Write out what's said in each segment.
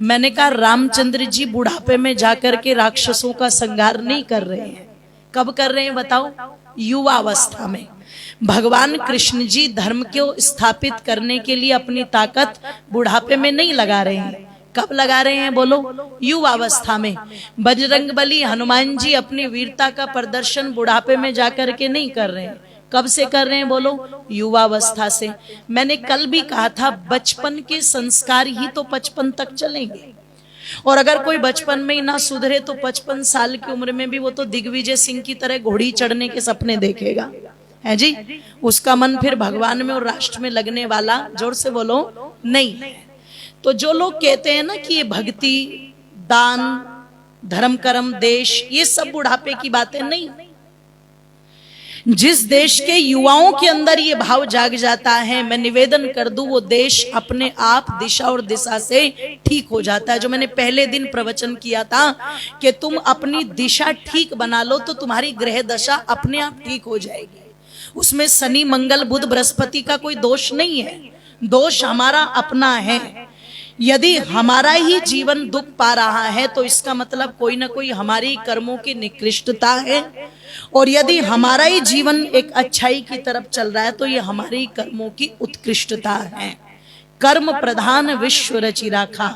मैंने कहा रामचंद्र जी बुढ़ापे में जाकर के राक्षसों का संहार नहीं कर रहे हैं। कब कर रहे हैं बताओ? युवा अवस्था में। भगवान कृष्ण जी धर्म को स्थापित करने के लिए अपनी ताकत बुढ़ापे में नहीं लगा रहे हैं। कब लगा रहे हैं बोलो? युवा अवस्था में। बजरंगबली हनुमान जी अपनी वीरता का प्रदर्शन बुढ़ापे में जाकर के नहीं कर रहे हैं। कब से कर रहे हैं बोलो? युवा अवस्था से। मैंने कल भी कहा था बचपन के संस्कार ही तो 55 तक चलेंगे, और अगर कोई बचपन में ही ना सुधरे तो 55 साल की उम्र में भी वो तो दिग्विजय सिंह की तरह घोड़ी चढ़ने के सपने देखेगा, है जी। उसका मन फिर भगवान में और राष्ट्र में लगने वाला, जोर से बोलो, नहीं है। तो जो लोग कहते हैं ना कि ये भक्ति, दान, धर्म, कर्म, देश, ये सब बुढ़ापे की बातें नहीं। जिस देश के युवाओं के अंदर ये भाव जाग जाता है, मैं निवेदन कर दूं, वो देश अपने आप दिशा और दिशा से ठीक हो जाता है। जो मैंने पहले दिन प्रवचन किया था कि तुम अपनी दिशा ठीक बना लो तो तुम्हारी ग्रह दशा अपने आप ठीक हो जाएगी। उसमें शनि, मंगल, बुध, बृहस्पति का कोई दोष नहीं है, दोष हमारा अपना है। यदि हमारा ही जीवन दुख पा रहा है तो इसका मतलब कोई ना कोई हमारी कर्मों की निकृष्टता है, और यदि हमारा ही जीवन एक अच्छाई की तरफ चल रहा है तो ये हमारी कर्मों की उत्कृष्टता है। कर्म प्रधान विश्व रचि राखा,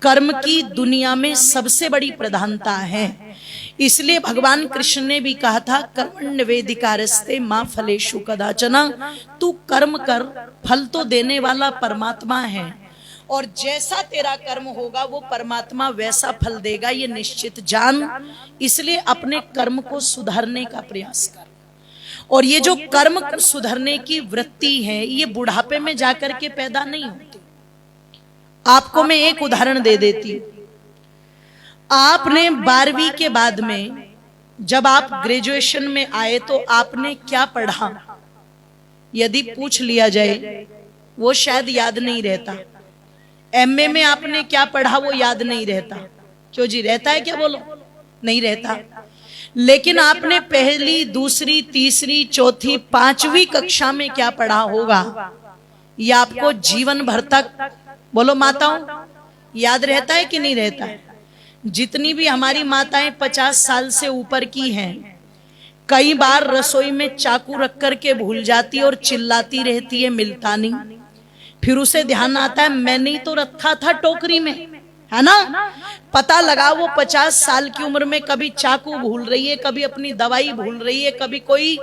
कर्म की दुनिया में सबसे बड़ी प्रधानता है। इसलिए भगवान कृष्ण ने भी कहा था कर्मण्यवेदिकारस्ते मां फलेषु कदाचन, तू कर्म कर, फल तो देने वाला परमात्मा है, और जैसा तेरा कर्म होगा वो परमात्मा वैसा फल देगा, ये निश्चित जान। इसलिए अपने कर्म को सुधारने का प्रयास कर। और ये जो कर्म सुधारने की वृत्ति है ये बुढ़ापे में जाकर के पैदा नहीं होती। आपको मैं एक उदाहरण दे देती। आपने 12वीं के बाद में जब आप ग्रेजुएशन में आए तो आपने क्या पढ़ा, यदि पूछ लिया जाए वो शायद याद नहीं रहता। एमए में आपने क्या पढ़ा वो याद नहीं रहता। क्यों जी, रहता है क्या बोलो? नहीं रहता। लेकिन आपने पहली, दूसरी, तीसरी, चौथी, 5वीं कक्षा में क्या पढ़ा होगा ये आपको जीवन भर तक, बोलो माताओं, याद रहता है कि नहीं रहता है? जितनी भी हमारी माताएं 50 साल से ऊपर की हैं, कई बार रसोई में चाकू रख करके भूल जाती है और चिल्लाती रहती है मिलता नहीं। फिर उसे ध्यान आता है मैंने ही तो रखा था टोकरी में, है ना। पता लगा वो 50 साल की उम्र में कभी चाकू भूल रही है, कभी अपनी दवाई भूल रही है, कभी कोई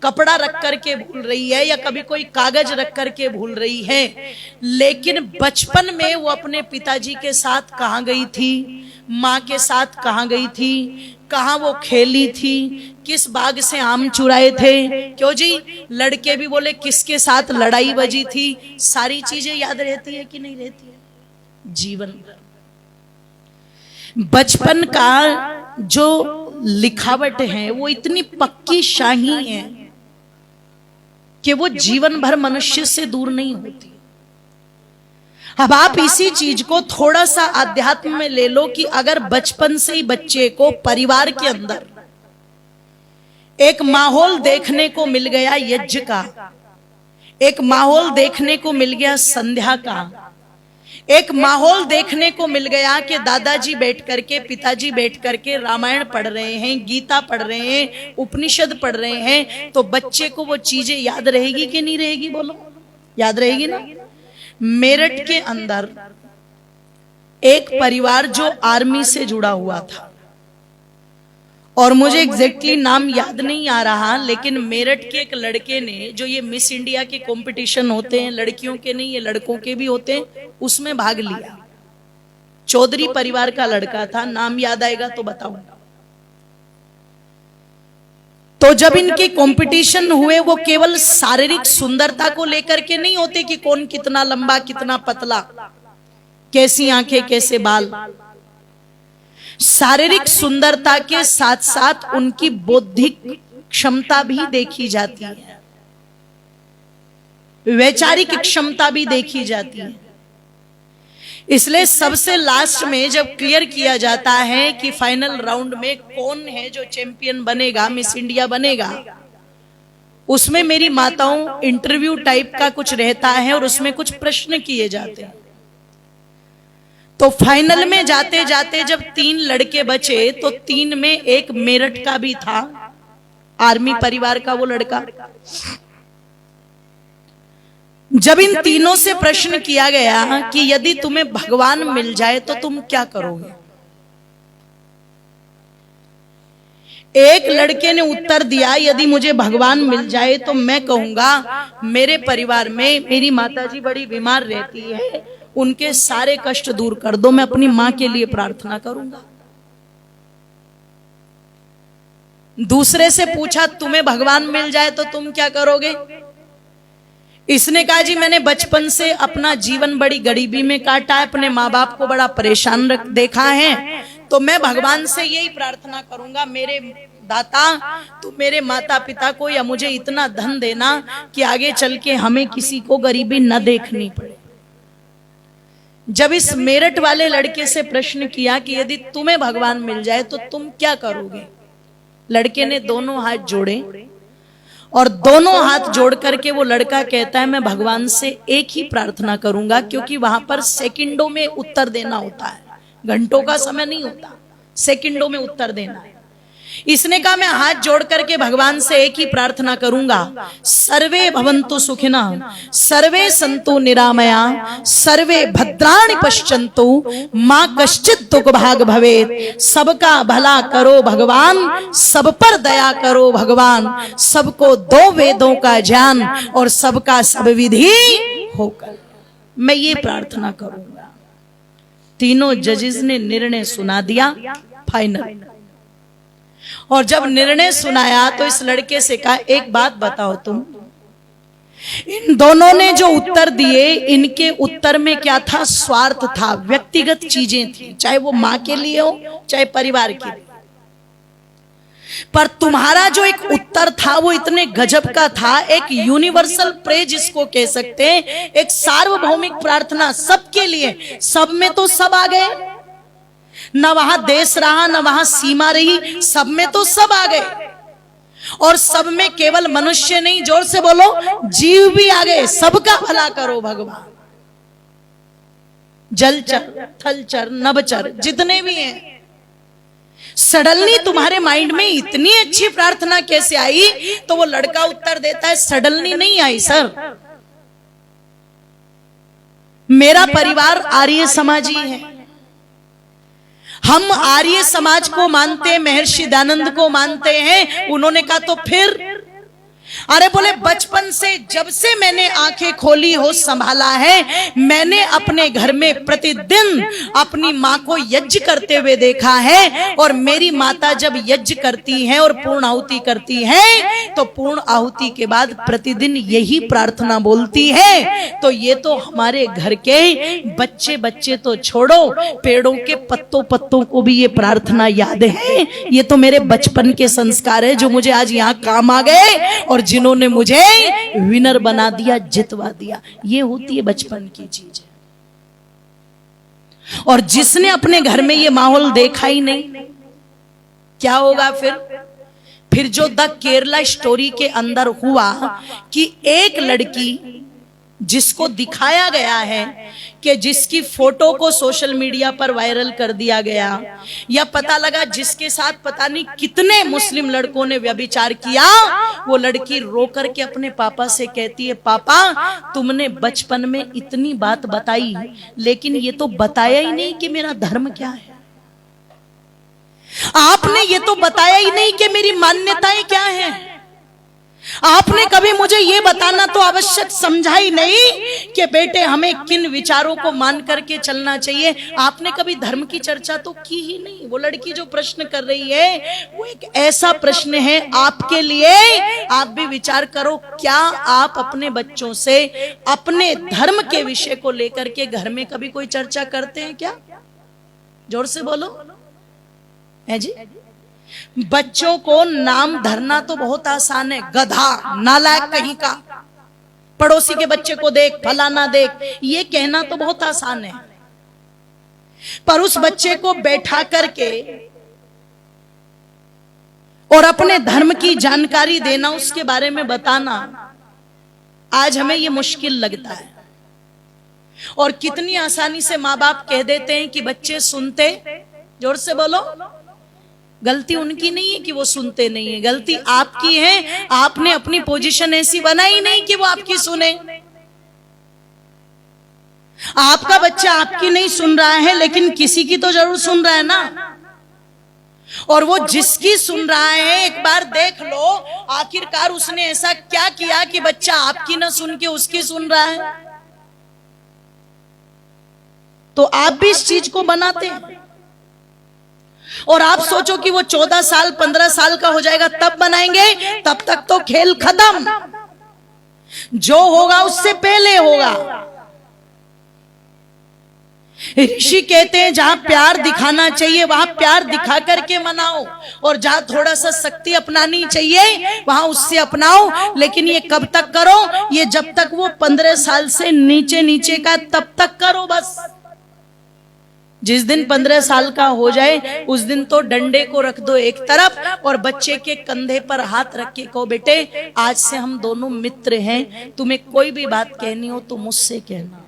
कपड़ा रख करके भूल रही है, या कभी कोई कागज रख करके भूल रही है। लेकिन बचपन में वो अपने पिताजी के साथ कहाँ गई थी, माँ के साथ कहाँ गई थी, कहाँ वो खेली थी, किस बाग से आम चुराए थे, क्यों जी, लड़के भी बोले किसके साथ लड़ाई बजी थी, सारी चीजें याद रहती है कि नहीं रहती है? जीवन भर बचपन का जो लिखावट है वो इतनी पक्की शाही है कि वो जीवन भर मनुष्य से दूर नहीं होती। अब आप इसी चीज को थोड़ा सा आध्यात्म में ले लो कि अगर बचपन से ही बच्चे को परिवार के अंदर एक माहौल देखने को मिल गया यज्ञ का, एक माहौल देखने को मिल गया संध्या का, एक माहौल देखने को मिल गया कि दादाजी बैठ करके, पिताजी बैठ करके रामायण पढ़ रहे हैं, गीता पढ़ रहे हैं, उपनिषद पढ़ रहे हैं, तो बच्चे को वो चीजें याद रहेगी कि नहीं रहेगी? बोलो, याद रहेगी ना। मेरठ के अंदर एक परिवार जो आर्मी से जुड़ा हुआ था, और मुझे एग्जैक्टली नाम याद नहीं आ रहा, लेकिन मेरठ के एक लड़के ने, जो ये मिस इंडिया के कंपटीशन होते हैं, लड़कियों के नहीं ये लड़कों के भी होते हैं, उसमें भाग लिया। चौधरी परिवार का लड़का था, नाम याद आएगा तो बताऊंगा। तो जब इनके कंपटीशन हुए वो केवल शारीरिक सुंदरता को लेकर के नहीं होते कि कौन कितना लंबा, कितना पतला, कैसी आंखें, कैसे बाल। शारीरिक सुंदरता के साथ साथ उनकी बौद्धिक क्षमता भी देखी जाती है, वैचारिक क्षमता भी देखी जाती है। इसलिए सबसे लास्ट में जब क्लियर किया जाता है कि फाइनल राउंड में कौन है जो चैंपियन बनेगा, मिस इंडिया बनेगा, उसमें मेरी माताओं इंटरव्यू टाइप का कुछ रहता है और उसमें कुछ प्रश्न किए जाते हैं। तो फाइनल में जाते जाते जब 3 लड़के बचे तो 3 में एक मेरठ का भी था, आर्मी परिवार का वो लड़का। जब इन तीनों से प्रश्न किया गया कि यदि तुम्हें भगवान मिल जाए तो तुम क्या करोगे, एक लड़के ने उत्तर दिया, यदि मुझे भगवान मिल जाए तो मैं कहूंगा मेरे परिवार में मेरी माताजी बड़ी बीमार रहती है, उनके सारे कष्ट दूर कर दो, मैं अपनी मां के लिए प्रार्थना करूंगा। दूसरे से पूछा तुम्हें भगवान मिल जाए तो तुम क्या करोगे? इसने कहा जी मैंने बचपन से अपना जीवन बड़ी गरीबी में काटा है, अपने माँ बाप को बड़ा परेशान देखा है, तो मैं भगवान से यही प्रार्थना करूंगा, मेरे दाता तू मेरे माता पिता को या मुझे इतना धन देना कि आगे चल के हमें किसी को गरीबी न देखनी पड़े। जब इस मेरठ वाले लड़के से प्रश्न किया कि यदि तुम्हें भगवान मिल जाए तो तुम क्या करोगे, लड़के ने दोनों हाथ जोड़े और दोनों हाथ जोड़ करके वो लड़का कहता है मैं भगवान से एक ही प्रार्थना करूंगा, क्योंकि वहां पर सेकंडों में उत्तर देना होता है, घंटों का समय नहीं होता, सेकंडों में उत्तर देना है। इसने कहा मैं हाथ जोड़ करके भगवान से एक ही प्रार्थना करूंगा, सर्वे भवन्तु सुखिनः सर्वे सन्तु निरामया सर्वे भद्राणि पश्यन्तु मां कश्चित् दुख भाग भवेत्। सबका भला करो भगवान, सब पर दया करो भगवान, सबको 2 वेदों का ज्ञान और सबका सब विधि होकर मैं ये प्रार्थना करूंगा। तीनों जजेस ने निर्णय सुना दिया फाइनल। और जब निर्णय सुनाया तो इस लड़के से कहा एक बात बताओ तुम, इन दोनों ने जो उत्तर दिए इनके उत्तर में क्या था? स्वार्थ था, व्यक्तिगत चीजें थी, चाहे वो मां के लिए हो चाहे परिवार के लिए। पर तुम्हारा जो एक उत्तर था वो इतने गजब का था, एक यूनिवर्सल प्रे जिसको कह सकते हैं, एक सार्वभौमिक प्रार्थना सबके लिए, सब में तो सब आ गए, न वहां देश रहा न वहां सीमा रही, सब में तो सब आ गए। और सब में केवल मनुष्य नहीं, जोर से बोलो, जीव भी आ गए। सबका भला करो भगवान, जलचर थलचर नभचर जितने भी हैं। सडनली तुम्हारे माइंड में इतनी अच्छी प्रार्थना कैसे आई? तो वो लड़का उत्तर देता है सडनली नहीं आई सर, मेरा परिवार आर्य समाजी है, हम आर्य समाज को मानते हैं, महर्षि दयानंद को मानते हैं। उन्होंने कहा तो फिर? अरे बोले बचपन से जब से मैंने आंखें खोली हो संभाला है, मैंने अपने घर में प्रतिदिन अपनी मां को यज्ञ करते हुए देखा है, और मेरी माता जब यज्ञ करती हैं और पूर्ण आहुति करती हैं तो पूर्ण आहुति के बाद प्रतिदिन यही प्रार्थना बोलती है। तो ये तो हमारे घर के बच्चे बच्चे तो छोड़ो, पेड़ों के पत्तों पत्तों को भी ये प्रार्थना याद है। ये तो मेरे बचपन के संस्कार है जो मुझे आज यहाँ काम आ गए और जिन्होंने मुझे विनर बना दिया, जितवा दिया। ये होती है बचपन की चीज। और जिसने अपने घर में ये माहौल देखा ही नहीं, क्या होगा फिर जो द केरला स्टोरी के अंदर हुआ कि एक लड़की जिसको दिखाया गया है कि जिसकी फोटो को सोशल मीडिया पर वायरल कर दिया गया, या पता लगा जिसके साथ पता नहीं कितने मुस्लिम लड़कों ने व्यभिचार किया, वो लड़की रो करके अपने पापा से कहती है पापा तुमने बचपन में इतनी बात बताई, लेकिन ये तो बताया ही नहीं कि मेरा धर्म क्या है, आपने ये तो बताया ही नहीं कि मेरी मान्यताएं क्या हैं, आपने कभी मुझे ये बताना तो आवश्यक समझा ही नहीं कि बेटे हमें किन विचारों को मान करके चलना चाहिए। आपने कभी धर्म की चर्चा तो की ही नहीं। वो लड़की जो प्रश्न कर रही है वो एक ऐसा प्रश्न है आपके लिए, आप भी विचार करो, क्या आप अपने बच्चों से अपने धर्म के विषय को लेकर के घर में कभी कोई चर्चा करते हैं क्या? जोर से बोलो है जी। बच्चों को नाम धरना तो बहुत आसान है, गधा, नालायक कहीं का, पड़ोसी के बच्चे को देख, फलाना देख, ये कहना तो बहुत आसान है। पर उस बच्चे को बैठा करके और अपने धर्म की जानकारी देना, उसके बारे में बताना, आज हमें ये मुश्किल लगता है। और कितनी आसानी से माँ बाप कह देते हैं कि बच्चे सुनते, जोर से बोलो। गलती उनकी नहीं है कि वो सुनते नहीं है, गलती आपकी है। आपने अपनी पोजीशन ऐसी बनाई नहीं कि वो आपकी सुने। आपका बच्चा आपकी नहीं सुन रहा है, लेकिन किसी की तो जरूर सुन रहा है ना। और वो जिसकी सुन रहा है, एक बार देख लो आखिरकार उसने ऐसा क्या किया कि बच्चा आपकी ना सुन के उसकी सुन रहा है। तो आप भी इस चीज को बनाते हैं और आप सोचो कि वो 14 साल 15 साल का हो जाएगा तब बनाएंगे, तब तक तो खेल खत्म। जो होगा उससे पहले होगा। ऋषि कहते हैं जहां प्यार दिखाना चाहिए वहां प्यार दिखा करके मनाओ, और जहां थोड़ा सा शक्ति अपनानी चाहिए वहां उससे अपनाओ। लेकिन ये कब तक करो? ये जब तक वो 15 साल से नीचे नीचे का तब तक करो बस। जिस दिन 15 साल का हो जाए उस दिन तो डंडे को रख दो एक तरफ और बच्चे के कंधे पर हाथ रख के कहो बेटे आज से हम दोनों मित्र हैं, तुम्हें कोई भी बात कहनी हो तो मुझसे कहना।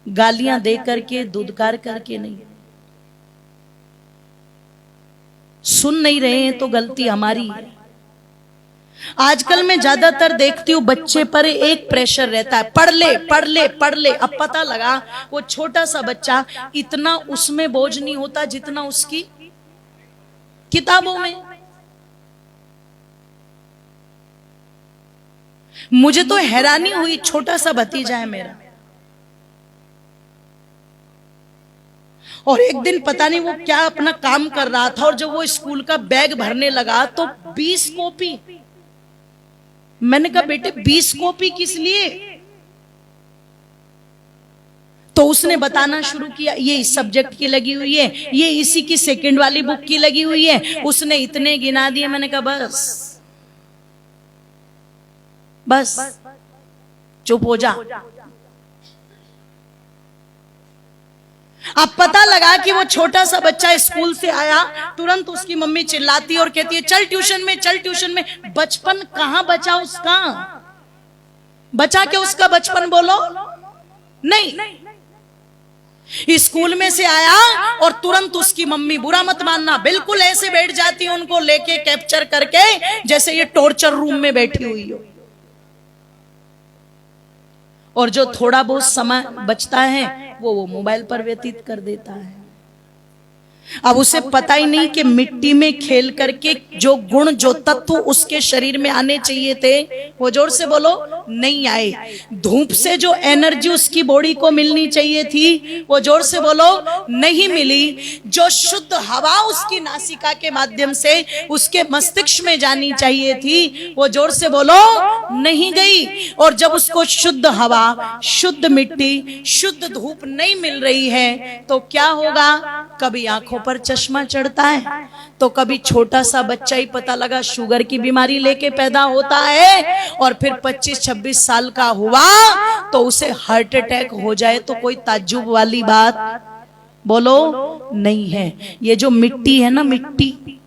गालियां दे करके, दुदकार करके नहीं। सुन नहीं रहे हैं तो गलती हमारी है। आजकल मैं ज्यादातर देखती हूँ बच्चे पर एक प्रेशर रहता है, पढ़ ले पढ़ ले पढ़ ले। अब पता लगा वो छोटा सा बच्चा, इतना उसमें बोझ नहीं होता जितना उसकी किताबों में। मुझे तो हैरानी हुई, छोटा सा भतीजा है मेरा, और एक दिन पता नहीं वो क्या अपना काम कर रहा था और जब वो स्कूल का बैग भरने लगा तो 20 कॉपी। मैंने कहा बेटे 20 कॉपी किस लिए? तो उसने बताना शुरू किया ये इस सब्जेक्ट की लगी हुई है, ये इसी की सेकंड वाली बुक की लगी हुई है। उसने इतने गिना दिए। मैंने कहा बस बस चुप हो जा। अब पता लगा कि वो छोटा सा बच्चा स्कूल से आया, तुरंत उसकी मम्मी चिल्लाती और कहती है चल ट्यूशन में, चल ट्यूशन में। बचपन कहां बचा उसका? बचा क्या उसका बचपन? बोलो नहीं। स्कूल में से आया और तुरंत उसकी मम्मी, बुरा मत मानना, बिल्कुल ऐसे बैठ जाती उनको लेके कैप्चर करके जैसे ये टॉर्चर रूम में बैठी हुई हो। और जो थोड़ा बहुत समय बचता है वो मोबाइल पर व्यतीत कर देता है। अब उसे पता ही नहीं कि मिट्टी में खेल करके जो गुण जो तत्व उसके शरीर में आने चाहिए थे वो, जोर से बोलो, नहीं आए। धूप से जो एनर्जी उसकी बॉडी को मिलनी चाहिए थी वो, जोर से बोलो, नहीं मिली। जो शुद्ध हवा उसकी नासिका के माध्यम से उसके मस्तिष्क में जानी चाहिए थी वो, जोर से बोलो, नहीं गई। और जब उसको शुद्ध हवा, शुद्ध मिट्टी, शुद्ध धूप नहीं मिल रही है तो क्या होगा? कभी आंखों पर चश्मा चढ़ता है तो कभी छोटा सा बच्चा ही पता लगा शुगर की बीमारी लेके पैदा होता है, और फिर 25-26 साल का हुआ तो उसे हार्ट अटैक हो जाए तो कोई ताज्जुब वाली बात बोलो नहीं है। ये जो मिट्टी है ना, मिट्टी,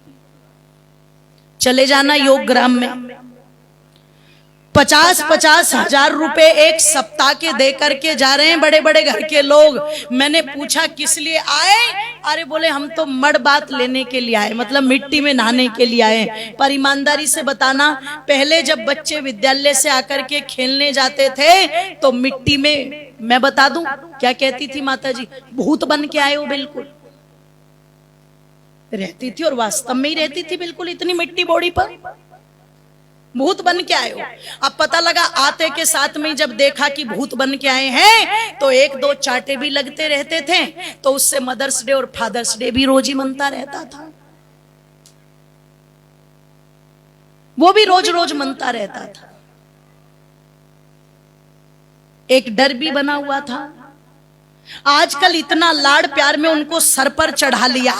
चले जाना योग ग्राम में 50-50 हजार रुपए एक सप्ताह के दे करके जा रहे हैं बड़े बड़े घर के लोग। मैंने पूछा किस लिए आए? अरे बोले हम तो मड़ बात लेने के लिए आए, मतलब मिट्टी में नहाने के लिए आए। पर ईमानदारी से बताना, पहले जब बच्चे विद्यालय से आकर के खेलने जाते थे तो मिट्टी में, मैं बता दूं क्या कहती थी माता जी, भूत बन के आए हो। बिल्कुल रहती थी और वास्तव में ही रहती थी, बिल्कुल इतनी मिट्टी बॉडी पर, भूत बन के आए हो। अब पता लगा आते के साथ में जब देखा कि भूत बन के आए हैं तो 1-2 चाटे भी लगते रहते थे, तो उससे मदर्स डे और फादर्स डे भी रोज ही मनता रहता था, वो भी रोज रोज मनता रहता था। एक डर भी बना हुआ था। आजकल इतना लाड़ प्यार में उनको सर पर चढ़ा लिया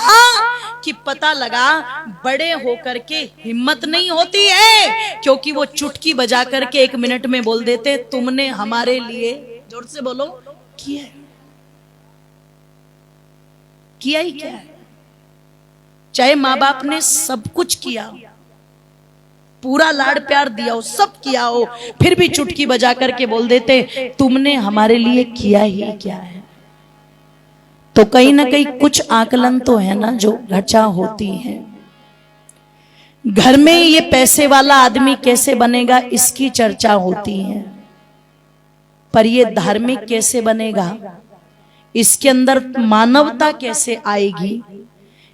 कि पता लगा बड़े होकर के हिम्मत नहीं होती है, क्योंकि वो चुटकी बजा करके 1 मिनट में बोल देते तुमने हमारे लिए, जोर से बोलो, किया ही क्या है। चाहे माँ बाप ने सब कुछ किया, पूरा लाड़ प्यार दिया हो, सब किया हो, फिर भी चुटकी बजा करके बोल देते तुमने हमारे लिए किया ही क्या है। तो कहीं ना कहीं कुछ आकलन तो है ना जो घटा होती है। घर में ये पैसे वाला आदमी कैसे बनेगा इसकी चर्चा होती है, पर ये धार्मिक कैसे बनेगा, इसके अंदर मानवता कैसे आएगी,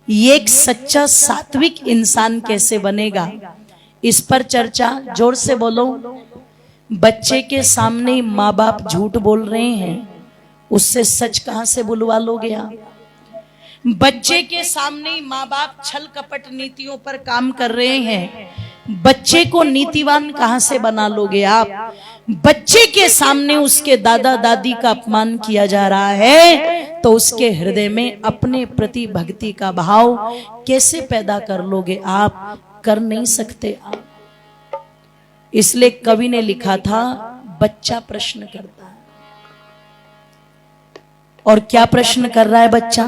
ये एक सच्चा सात्विक इंसान कैसे बनेगा, इस पर चर्चा। जोर से बोलो। बच्चे के सामने माँ बाप झूठ बोल रहे हैं, उससे सच कहां से बुलवा लोगे आप। बच्चे के सामने माँ बाप छल कपट नीतियों पर काम कर रहे हैं, बच्चे को नीतिवान कहां से बना लोगे आप। बच्चे के सामने उसके दादा दादी का अपमान किया जा रहा है तो उसके हृदय में अपने प्रति भक्ति का भाव कैसे पैदा कर लोगे आप, कर नहीं सकते आप। इसलिए कवि ने लिखा था बच्चा प्रश्न करता है। और क्या प्रश्न कर रहा है बच्चा,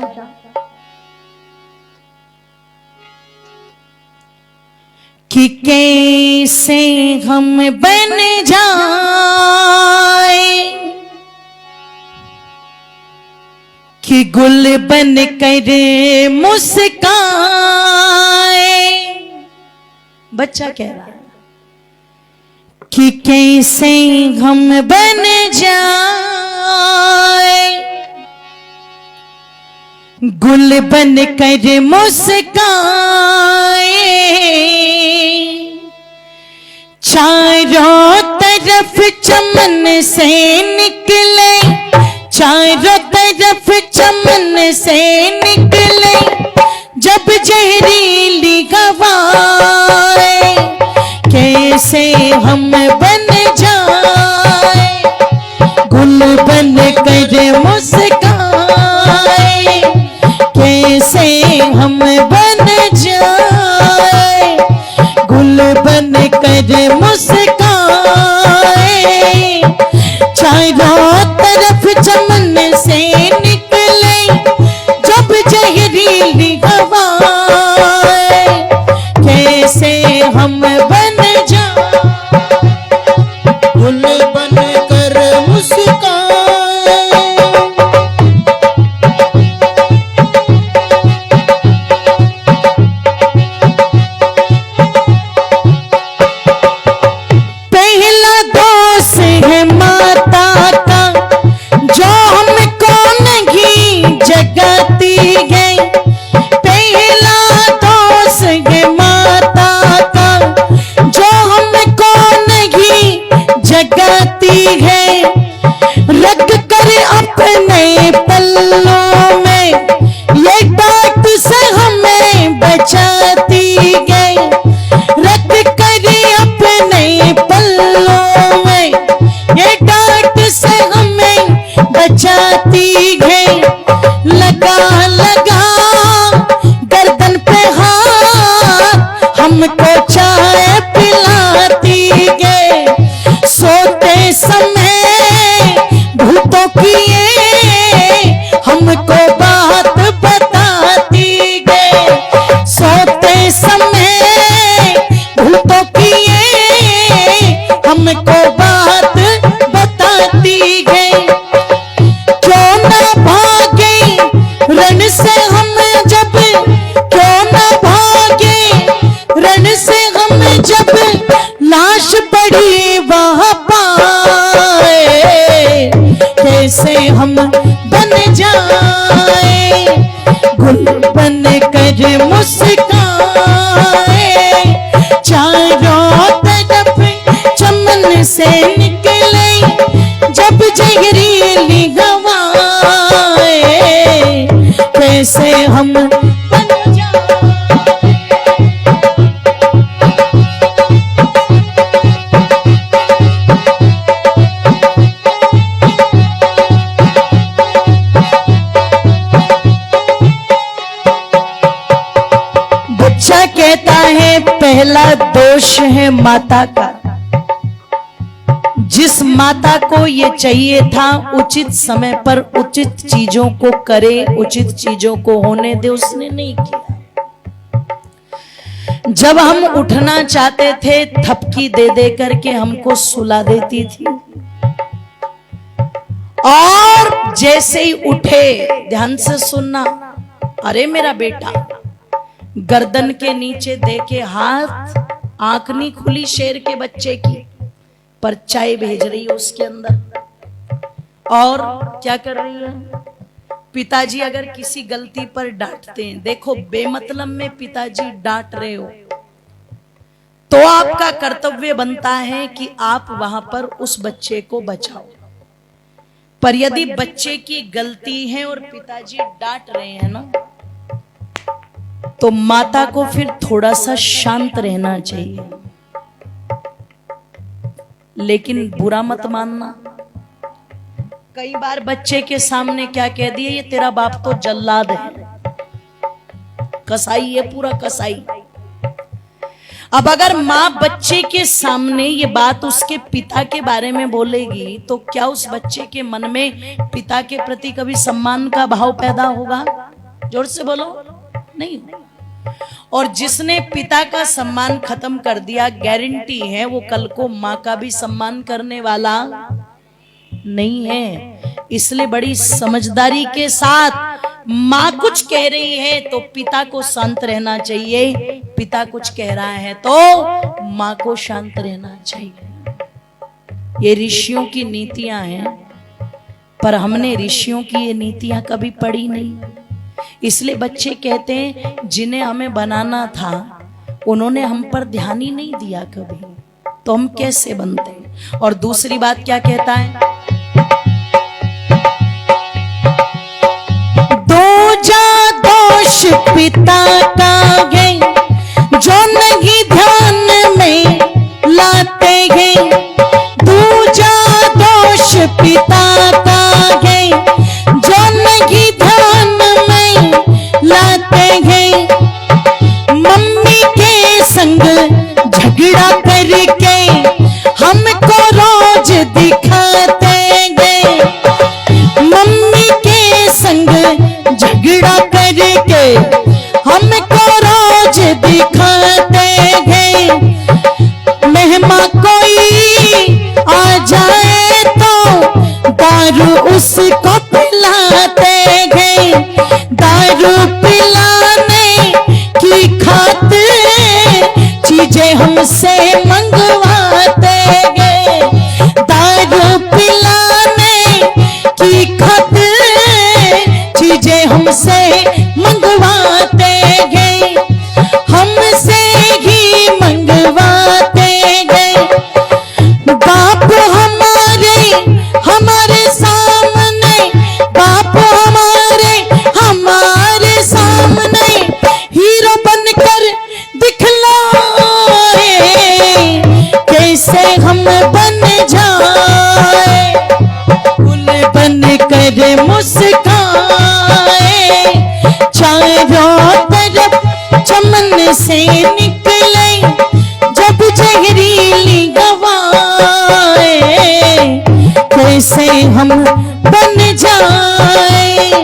कि कैसे हम बन जाए कि गुल बन कर मुस्काए। बच्चा कह रहा है कि कैसे हम बन जाए गुल बन कर मुस्काए, चारों तरफ चमन से निकले, चारों तरफ चमन से निकले जब जहरीली हवाएं, कैसे हम बन जाए गुल बन कर मुस्काए, कैसे हम बन जाए गुल बन कर मुस्काए, चारों तरफ चमन से निकले जब जहरीली हवाएं, कैसे हम बन जाए गुल बन कर मुस्काए। पहला दोष है माता का जो हमको नहीं जगाती है, पहला दोष है माता का जो हमको नहीं जगाती है, रख कर अपने पल्लों में ये डांट से हमें बचाती है, रख कर अपने पल्लों में ये डांट से हमें बचाती है, लगा लगा गर्दन पे हाथ हमको चाय पिलाती है, सोते समय भूतों की ये हमको बात बताती है, सोते समय भूतों की ये हमको बात बताती है। क्यों ना भागे रण से हम जब, क्यों ना भागे रण से हम जब लाश पड़ी वहां पाए, कैसे हम बन जाए गुल बन कर मुस्काए, चारों तरफ चमन से निकले जब जहरीली हवाएं, कैसे हम बन जाए। बच्चा कहता है पहला दोष है माता का, जिस माता को ये चाहिए था उचित समय पर उचित चीजों को करे, उचित चीजों को होने दे, उसने नहीं किया। जब हम उठना चाहते थे थपकी दे दे करके हमको सुला देती थी, और जैसे ही उठे, ध्यान से सुनना, अरे मेरा बेटा, गर्दन के नीचे देके हाथ, आंख नहीं खुली शेर के बच्चे की, पर चाय भेज रही है उसके अंदर। और क्या कर रही है? पिताजी अगर किसी गलती पर डांटते हैं, देखो बेमतलब में पिताजी डांट रहे हो, तो आपका कर्तव्य बनता है कि आप वहां पर उस बच्चे को बचाओ। पर यदि बच्चे की गलती है और पिताजी डांट रहे हैं ना, तो माता को फिर थोड़ा सा शांत रहना चाहिए। लेकिन बुरा मत मानना, कई बार बच्चे के सामने क्या कह दिए, ये तेरा बाप तो जल्लाद है, कसाई है, पूरा कसाई। अब अगर माँ बच्चे के सामने ये बात उसके पिता के बारे में बोलेगी, तो क्या उस बच्चे के मन में पिता के प्रति कभी सम्मान का भाव पैदा होगा? जोर से बोलो, नहीं। और जिसने पिता का सम्मान खत्म कर दिया, गारंटी है वो कल को माँ का भी सम्मान करने वाला नहीं है। इसलिए बड़ी समझदारी के साथ माँ कुछ कह रही है तो पिता को शांत रहना चाहिए, पिता कुछ कह रहा है तो माँ को शांत रहना चाहिए। ये ऋषियों की नीतियां हैं, पर हमने ऋषियों की ये नीतियां कभी पढ़ी नहीं। इसलिए बच्चे कहते हैं जिन्हें हमें बनाना था उन्होंने हम पर ध्यान ही नहीं दिया कभी, तो हम कैसे बनते? और दूसरी बात क्या कहता है, दोष पिता का है जो नहीं ध्यान में लाते हैं, दूजा दोष पिता का है जो नहीं ध्यान में लाते हैं, मम्मी के संग झगड़ा करके हमको रोज दिखाते हैं, मम्मी के संग झगड़ा करके हमको रोज दिखाते हैं, मेहमा कोई आ जाए तो दारू उसको पिलाते हैं, दारू पिलाने की खातिर चीजें हमसे मंगवाते हैं, दारू पिलाने की खातिर चीजें हमसे मंगवाते हैं, हमसे ही मंगवाते हैं। बाप हमारे सामने, बाप हमारे सामने हीरो बनकर दिखलाए, कैसे हम बन जाए, फूल बनकर मुस्काए, चारों तरफ चमन से निकले जब जहरीली हवाएं, कैसे हम बन जाए,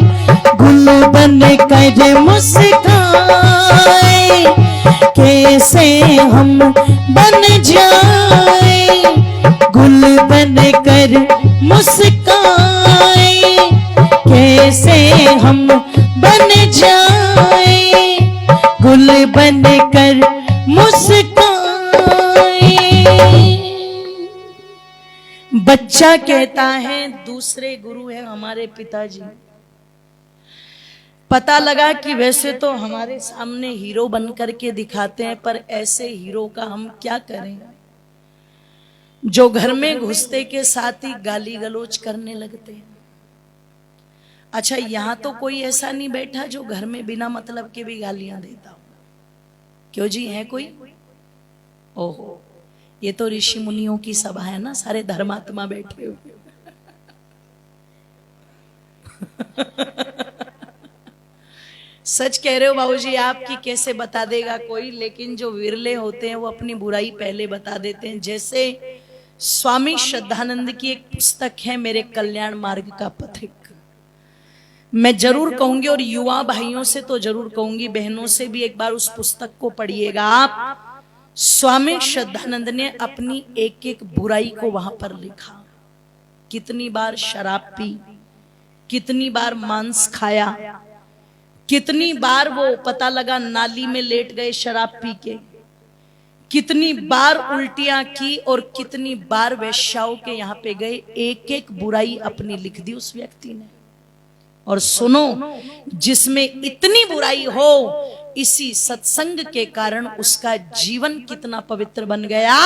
गुल बनकर मुस्काए, कैसे हम बन जाए, गुल बनकर मुस्काए, कैसे हम बन जाए, गुल बनकर मुस्काए। बच्चा कहता है दूसरे गुरु है हमारे पिताजी। पता लगा कि वैसे तो हमारे सामने हीरो बन करके दिखाते हैं, पर ऐसे हीरो का हम क्या करें जो घर में घुसते के साथ ही गाली गलौज करने लगते हैं। अच्छा, यहां तो कोई ऐसा नहीं बैठा जो घर में बिना मतलब के भी गालियां देता हो, क्यों जी, है कोई? ओहो, ये तो ऋषि मुनियों की सभा है ना, सारे धर्मात्मा बैठे हुए। सच कह रहे हो बाबूजी आप, कि कैसे बता देगा कोई, लेकिन जो विरले होते हैं वो अपनी बुराई पहले बता देते हैं। जैसे स्वामी श्रद्धानंद की एक पुस्तक है, मेरे कल्याण मार्ग का पथिक, मैं जरूर कहूंगी, और युवा भाइयों से तो जरूर कहूंगी, बहनों से भी एक बार उस पुस्तक को पढ़िएगा आप। स्वामी श्रद्धानंद ने अपनी एक एक बुराई को वहां पर लिखा। कितनी बार शराब पी, कितनी बार मांस खाया, कितनी बार वो पता लगा नाली में लेट गए शराब पी के, कितनी बार उल्टियां की, और कितनी बार वेश्याओं के यहां पे गए। एक एक बुराई अपनी लिख दी उस व्यक्ति ने। और सुनो, जिसमें इतनी बुराई हो, इसी सत्संग के कारण उसका जीवन कितना पवित्र बन गया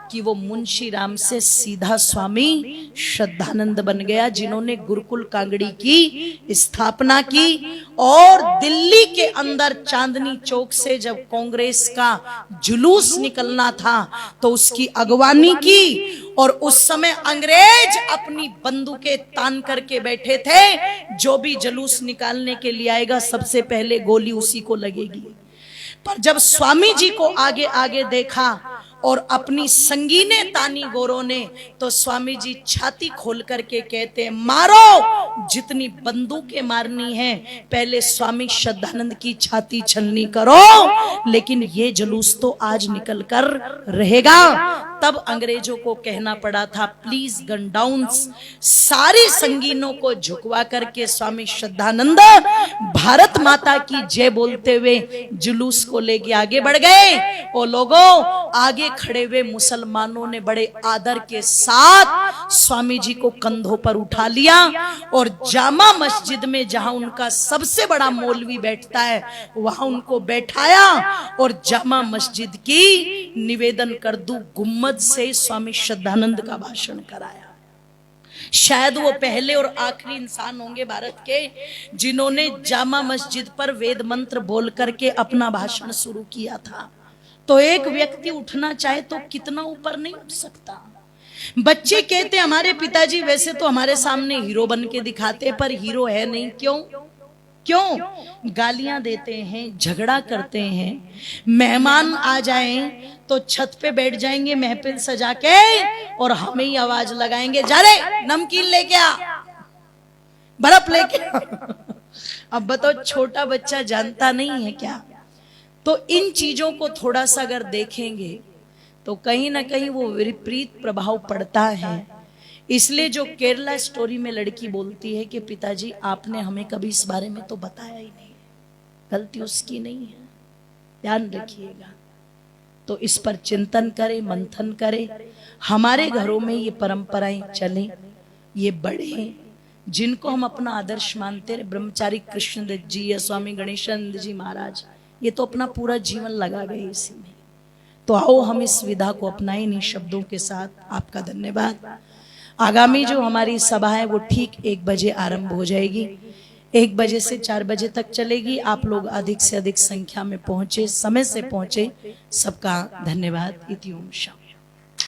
कि वो मुंशी राम से सीधा स्वामी श्रद्धानंद बन गया, जिन्होंने गुरुकुल कांगड़ी की स्थापना की। और दिल्ली के अंदर चांदनी चौक से जब कांग्रेस का जुलूस निकलना था तो उसकी अगवानी की। और उस समय अंग्रेज अपनी बंदूकें तान करके बैठे थे, जो भी जुलूस निकालने के लिए आएगा सबसे पहले गोली उसी को लगेगी। पर जब स्वामी जी को आगे आगे देखा और अपनी संगीने तानी गोरों ने, तो स्वामी जी छाती खोल करके कहते, मारो, जितनी बंदूकें मारनी है, पहले स्वामी श्रद्धानंद की छाती छलनी करो, लेकिन ये जुलूस तो आज निकल कर रहेगा। तब अंग्रेजों को कहना पड़ा था, प्लीज गन डाउन। सारी संगीनों को झुकवा करके स्वामी श्रद्धानंद भारत माता की जय बोलते हुए जुलूस को लेके आगे बढ़ गए। ओ लोगों, आगे खड़े हुए मुसलमानों ने बड़े आदर के साथ स्वामी जी को कंधों पर उठा लिया और जामा मस्जिद में, जहां उनका सबसे बड़ा मौलवी बैठता है, वहां उनको बैठाया और जामा मस्जिद की निवेदन कर दूं गुम्मद से स्वामी श्रद्धानंद का भाषण कराया। शायद वो पहले और आखिरी इंसान होंगे भारत के जिन्होंने जामा मस्जिद पर वेद मंत्र बोल करके अपना भाषण शुरू किया था। तो एक व्यक्ति उठना चाहे तो कितना ऊपर नहीं उठ सकता। बच्चे कहते हमारे पिताजी वैसे तो हमारे सामने हीरो बन के दिखाते, पर हीरो है नहीं। क्यों? गालियां देते हैं, झगड़ा करते हैं। मेहमान आ जाएं तो छत पे बैठ जाएंगे महफिल सजा के और हमें ही आवाज लगाएंगे, जा रे नमकीन लेके आ, बर्फ लेके आ। अब बताओ, छोटा बच्चा जानता नहीं है क्या? तो इन चीजों को थोड़ा सा अगर देखेंगे तो कहीं ना कहीं वो विपरीत प्रभाव पड़ता है। इसलिए जो केरला स्टोरी में लड़की बोलती है कि पिताजी आपने हमें कभी इस बारे में तो बताया ही नहीं, गलती उसकी नहीं है, ध्यान रखिएगा। तो इस पर चिंतन करें, मंथन करें। हमारे घरों में ये परंपराएं चलें, ये बढ़े। जिनको हम अपना आदर्श मानते हैं, ब्रह्मचारी कृष्णदत्त जी या स्वामी गणेशानंद जी महाराज, ये तो अपना पूरा जीवन लगा गए इसी में। तो आओ हम इस विधा को अपनाएं। इन शब्दों के साथ आपका धन्यवाद। आगामी जो हमारी सभा है वो ठीक 1 बजे आरंभ हो जाएगी। 1 बजे से 4 बजे तक चलेगी। आप लोग अधिक से अधिक संख्या में पहुंचे, समय से पहुंचे। सबका धन्यवाद। इति ओम शांति।